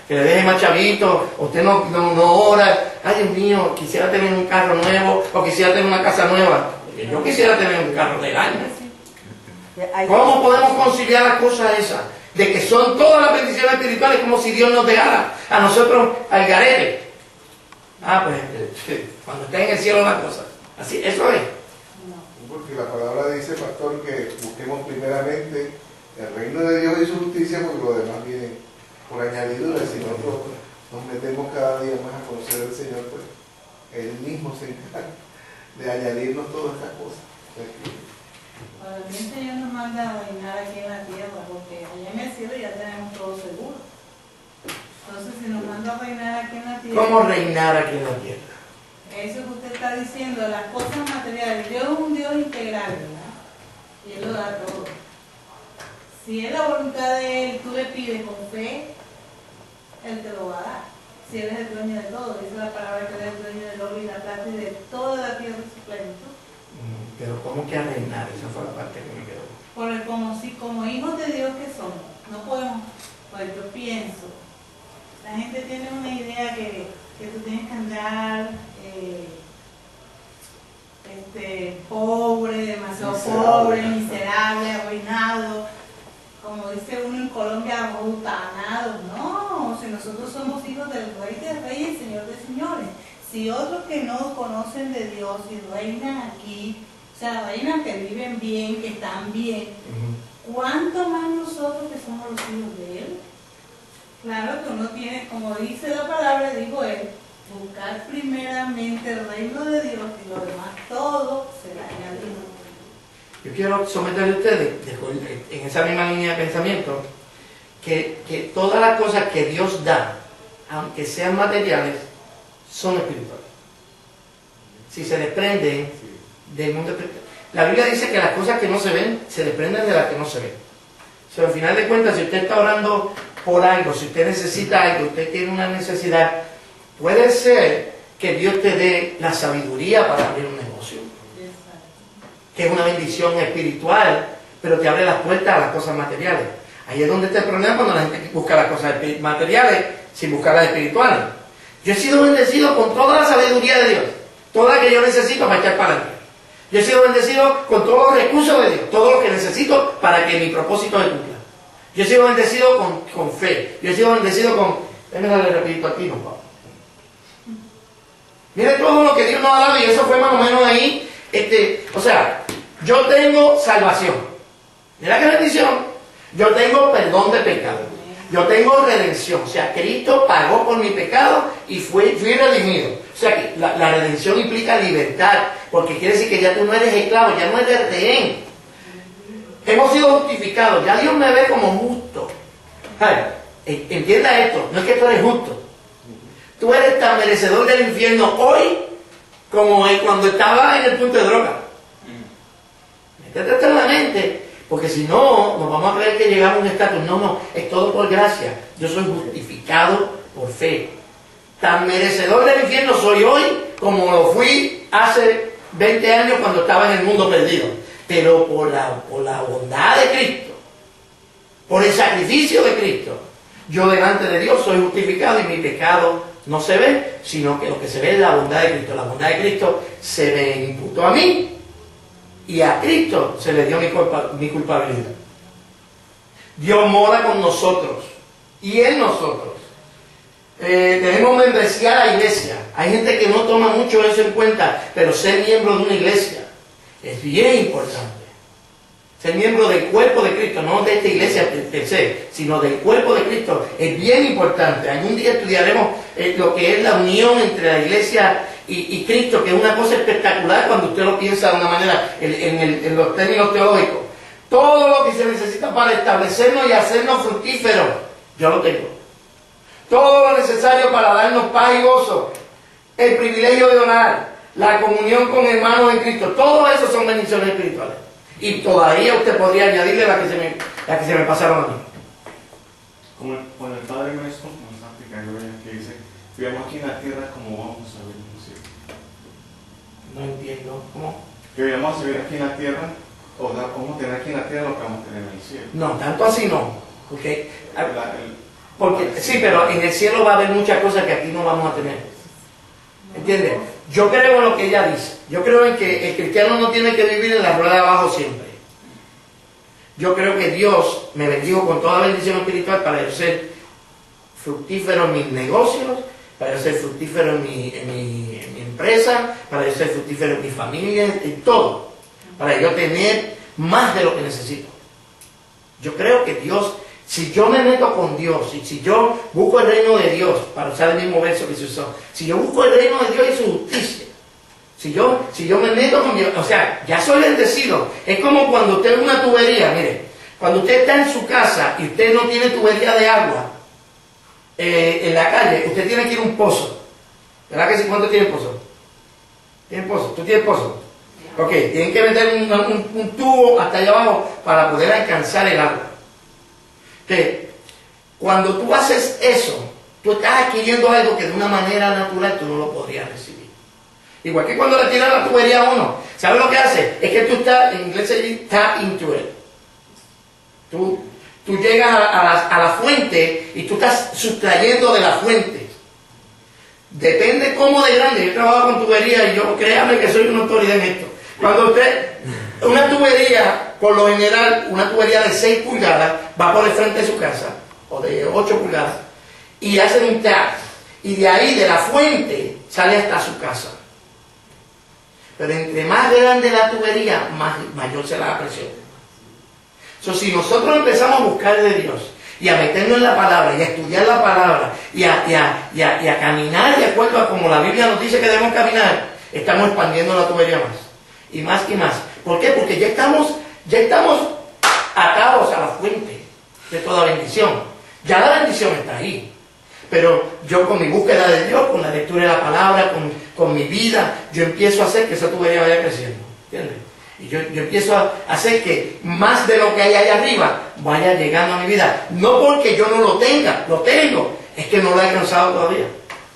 que le deje más chavito. Usted no ora. Ay, Dios mío, quisiera tener un carro nuevo o quisiera tener una casa nueva. Yo quisiera tener un carro del año. ¿Cómo podemos conciliar las cosas esas? De que son todas las bendiciones espirituales como si Dios nos dejara a nosotros al garete. Pues cuando esté en el cielo la cosa. Así, eso es. Porque la palabra dice, pastor, que busquemos primeramente el reino de Dios y su justicia, porque lo demás viene por añadidura. Si nosotros nos metemos cada día más a conocer al Señor, pues Él mismo se encarga de añadirnos todas estas cosas. Para mí el Señor nos manda a reinar aquí en la tierra, porque allá en el cielo ya tenemos todo seguro. Entonces, si nos manda a reinar aquí en la tierra... ¿Cómo reinar aquí en la tierra? Eso que usted está diciendo, las cosas materiales. Dios es un Dios integral, ¿verdad? Y Él lo da todo. Si es la voluntad de Él, tú le pides con fe, Él te lo va a dar. Si Él es el dueño de todo, dice la palabra que Él es el dueño del oro y la plata y de toda la tierra y su plenitud. Pero ¿cómo que a reinar? Esa fue la parte que me quedó. Porque como hijos de Dios que somos, no podemos, pues yo pienso, la gente tiene una idea que tú tienes que andar pobre, demasiado pobre, miserable, arruinado, como dice uno en Colombia, arutanado. No, si nosotros somos hijos del Rey de Reyes y Señor de Señores. Si otros que no conocen de Dios y reinan aquí, o sea, reinan que viven bien, que están bien, ¿cuánto más nosotros que somos los hijos de Él? Claro que uno tiene, como dice la palabra, dijo Él, buscar primeramente el reino de Dios y lo demás todo será añadido. Yo quiero someterle a ustedes, en esa misma línea de pensamiento, que todas las cosas que Dios da, aunque sean materiales, son espirituales. Si se desprenden del mundo espiritual. La Biblia dice que las cosas que no se ven, se desprenden de las que no se ven. O sea, al final de cuentas, si usted está orando por algo, si usted necesita algo, usted tiene una necesidad, puede ser que Dios te dé la sabiduría para abrir un negocio, que es una bendición espiritual, pero te abre las puertas a las cosas materiales. Ahí es donde está el problema cuando la gente busca las cosas materiales sin buscar las espirituales. Yo he sido bendecido con toda la sabiduría de Dios, toda la que yo necesito para echar para adelante. Yo he sido bendecido con todos los recursos de Dios, todo lo que necesito para que mi propósito se cumpla. Yo he sido bendecido con fe. Yo he sido bendecido con... Déjame darle rapidito aquí, no, papá. Mire todo lo que Dios nos ha dado y eso fue más o menos ahí. O sea, yo tengo salvación. Mira qué bendición. Yo tengo perdón de pecado. Yo tengo redención. O sea, Cristo pagó por mi pecado y fui redimido. O sea, que la redención implica libertad. Porque quiere decir que ya tú no eres esclavo, ya no eres rehén. Hemos sido justificados. Ya Dios me ve como justo. Entienda esto. No es que tú eres justo. Tú eres tan merecedor del infierno hoy como cuando estaba en el punto de droga. Métete esto en la mente. Porque si no, nos vamos a creer que llegamos a un estatus. No, es todo por gracia. Yo soy justificado por fe. Tan merecedor del infierno soy hoy como lo fui hace 20 años cuando estaba en el mundo perdido. Pero por la bondad de Cristo, por el sacrificio de Cristo, yo delante de Dios soy justificado y mi pecado no se ve, sino que lo que se ve es la bondad de Cristo. La bondad de Cristo se me imputó a mí y a Cristo se le dio mi culpabilidad. Dios mora con nosotros y en nosotros. Tenemos membresía a la iglesia. Hay gente que no toma mucho eso en cuenta, pero ser miembro de una iglesia es bien importante. Ser miembro del cuerpo de Cristo, no de esta iglesia per se, sino del cuerpo de Cristo, es bien importante. Algún día estudiaremos lo que es la unión entre la iglesia y Cristo, que es una cosa espectacular cuando usted lo piensa de una manera en los términos teológicos. Todo lo que se necesita para establecernos y hacernos fructíferos, yo lo tengo. Todo lo necesario para darnos paz y gozo, el privilegio de orar, la comunión con hermanos en Cristo, todo eso son bendiciones espirituales. Y todavía usted podría añadirle las que se me pasaron a mí. Como el Padre Nuestro, como está explicando ella, que dice, vivamos aquí en la tierra como vamos a vivir en el cielo. No entiendo, ¿cómo? Que vivamos a vivir aquí en la tierra, o vamos a tener aquí en la tierra lo que vamos a tener en el cielo. No, tanto así no. Porque sí, pero en el cielo va a haber muchas cosas que aquí no vamos a tener. ¿Entiendes? Yo creo en lo que ella dice. Yo creo en que el cristiano no tiene que vivir en la rueda de abajo siempre. Yo creo que Dios me bendijo con toda bendición espiritual para yo ser fructífero en mis negocios, para yo ser fructífero en mi empresa, para yo ser fructífero en mi familia, en todo. Para yo tener más de lo que necesito. Yo creo que Dios, si yo me meto con Dios, y si yo busco el reino de Dios, para usar el mismo verso que se usó, si yo busco el reino de Dios y su justicia, si yo me meto con Dios, o sea, ya soy bendecido. Es como cuando usted ve una tubería, mire, cuando usted está en su casa y usted no tiene tubería de agua en la calle, usted tiene que ir a un pozo. ¿Verdad que sí? ¿Cuánto tiene pozo? ¿Tiene pozo? ¿Tú tienes pozo? Ok, tienen que meter un tubo hasta allá abajo para poder alcanzar el agua. Que cuando tú haces eso, tú estás adquiriendo algo que de una manera natural tú no lo podrías recibir. Igual que cuando le tiran la tubería a uno, ¿sabes lo que hace? Es que tú estás, en inglés se dice tap into it. Tú llegas a la fuente y tú estás sustrayendo de la fuente. Depende cómo de grande. Yo trabajo con tubería y yo, créame que soy una autoridad en esto. Cuando usted, una tubería, por lo general, una tubería de 6 pulgadas va por el frente de su casa, o de 8 pulgadas, y hacen un tap, y de ahí, de la fuente, sale hasta su casa. Pero entre más grande la tubería, mayor será la presión. Si nosotros empezamos a buscar de Dios, y a meternos en la palabra, y a estudiar la palabra, y a caminar de acuerdo a como la Biblia nos dice que debemos caminar, estamos expandiendo la tubería más. Y más y más. ¿Por qué? Porque ya estamos atados a la fuente de toda bendición. Ya la bendición está ahí. Pero yo con mi búsqueda de Dios, con la lectura de la palabra, con mi vida, yo empiezo a hacer que esa tubería vaya creciendo. ¿Entiendes? Y yo empiezo a hacer que más de lo que hay allá arriba vaya llegando a mi vida. No porque yo no lo tenga, lo tengo. Es que no lo he alcanzado todavía.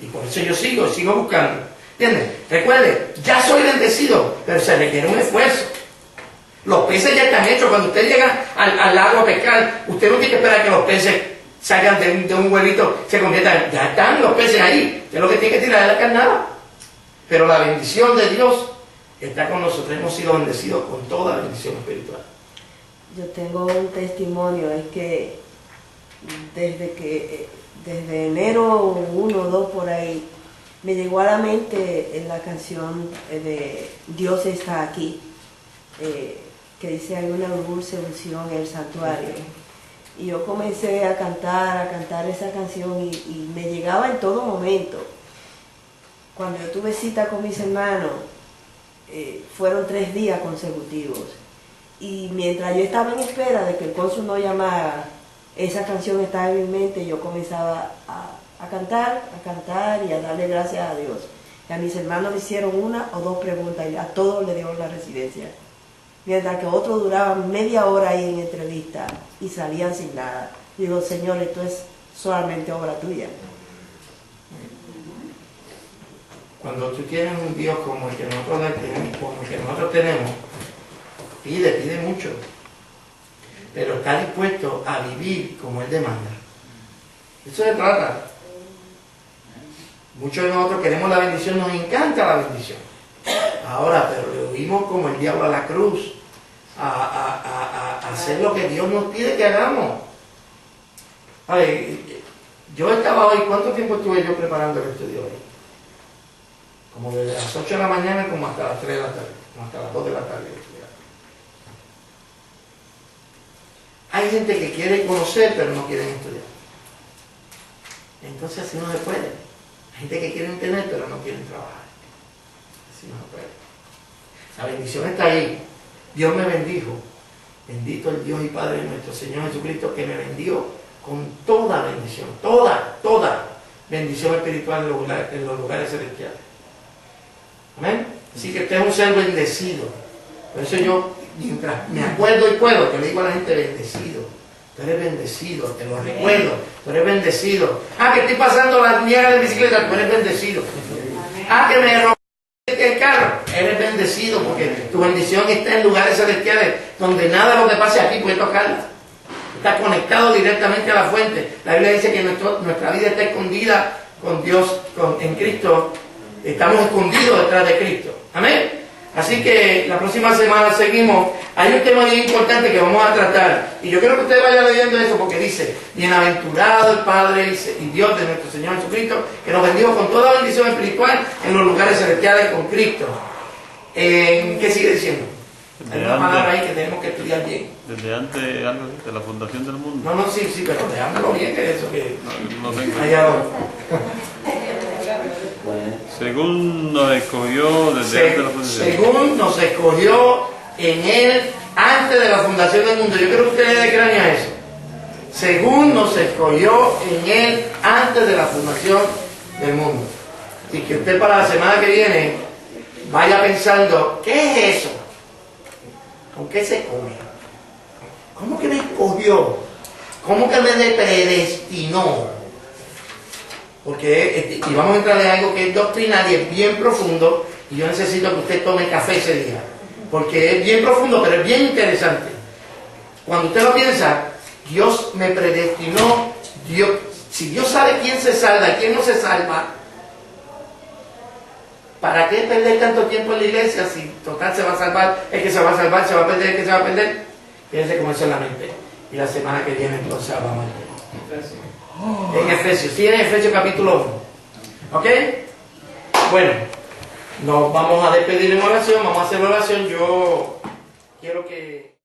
Y por eso yo sigo buscando. ¿Entiendes? Recuerde, ya soy bendecido, pero se requiere un esfuerzo. Los peces ya están hechos. Cuando usted llega al lago a pescar, usted no tiene que esperar que los peces salgan de un huevito, se conviertan. Ya están los peces ahí. Usted lo que tiene que tirar es la carnada. Pero la bendición de Dios está con nosotros. Hemos sido bendecidos con toda la bendición espiritual. Yo tengo un testimonio, es que desde enero 1 o 2 por ahí, me llegó a la mente en la canción de Dios está aquí, que dice hay una dulce unción en el santuario. Y yo comencé a cantar esa canción y me llegaba en todo momento. Cuando yo tuve cita con mis hermanos, fueron 3 días consecutivos. Y mientras yo estaba en espera de que el cónsul no llamara, esa canción estaba en mi mente y yo comenzaba a cantar y a darle gracias a Dios. Y a mis hermanos le hicieron 1 o 2 preguntas y a todos le dieron la residencia. Mientras que otros duraban media hora ahí en entrevista y salían sin nada. Digo, Señor, esto es solamente obra tuya. Cuando tú tienes un Dios como el que nosotros tenemos, pide mucho. Pero está dispuesto a vivir como Él demanda. Eso se trata. Muchos de nosotros queremos la bendición, nos encanta la bendición. Ahora, pero le huimos como el diablo a la cruz, a hacer lo que Dios nos pide que hagamos. Yo estaba hoy, ¿cuánto tiempo estuve yo preparando el estudio hoy? Como desde las 8 de la mañana como hasta las 3 de la tarde, como hasta las 2 de la tarde. Hay gente que quiere conocer pero no quieren estudiar. Entonces así no se puede. Hay gente que quiere entender pero no quieren trabajar. Así no se puede. La bendición está ahí. Dios me bendijo. Bendito el Dios y Padre de nuestro Señor Jesucristo, que me bendijo con toda bendición, toda bendición espiritual en los lugares celestiales. Amén. Así que usted es un ser bendecido. Por eso yo, mientras me acuerdo y puedo, que le digo a la gente, bendecido. Tú eres bendecido, te lo recuerdo. Tú eres bendecido. Ah, que estoy pasando la niega de bicicleta, tú eres bendecido. Ah, que me robó el carro, eres bendecido, porque tu bendición está en lugares celestiales donde nada de lo que pase aquí puede tocarla. Está conectado directamente a la fuente. La Biblia dice que nuestra vida está escondida con Dios, en Cristo. Estamos escondidos detrás de Cristo. Amén. Así que la próxima semana seguimos. Hay un tema bien importante que vamos a tratar. Y yo quiero que usted vaya leyendo eso porque dice: bienaventurado el Padre y Dios de nuestro Señor Jesucristo, que nos bendijo con toda bendición espiritual en los lugares celestiales con Cristo. ¿Qué sigue diciendo? Hay una palabra ahí que tenemos que estudiar bien. Desde antes algo de la fundación del mundo. No, sí, pero dejándolo bien, que eso que... No tengo. Allá abajo. Según nos escogió desde antes de la fundación. Según nos escogió en Él antes de la fundación del mundo. Yo creo que usted le dé cráneo a eso. Según nos escogió en Él antes de la fundación del mundo. Y que usted para la semana que viene vaya pensando, ¿qué es eso? ¿Con qué se come? ¿Cómo que me escogió? ¿Cómo que me predestinó? Porque, y vamos a entrar en algo que es doctrinal y es bien profundo, y yo necesito que usted tome café ese día, porque es bien profundo, pero es bien interesante. Cuando usted lo piensa, Dios me predestinó, si Dios sabe quién se salva y quién no se salva, ¿para qué perder tanto tiempo en la iglesia si total se va a salvar el que se va a salvar, se va a perder el que se va a perder? Fíjense cómo eso en la mente. Y la semana que viene entonces vamos a ver. En Efesios, sí, en Efesios capítulo 1. ¿Ok? Bueno, nos vamos a despedir en oración, vamos a hacer oración. Yo quiero que...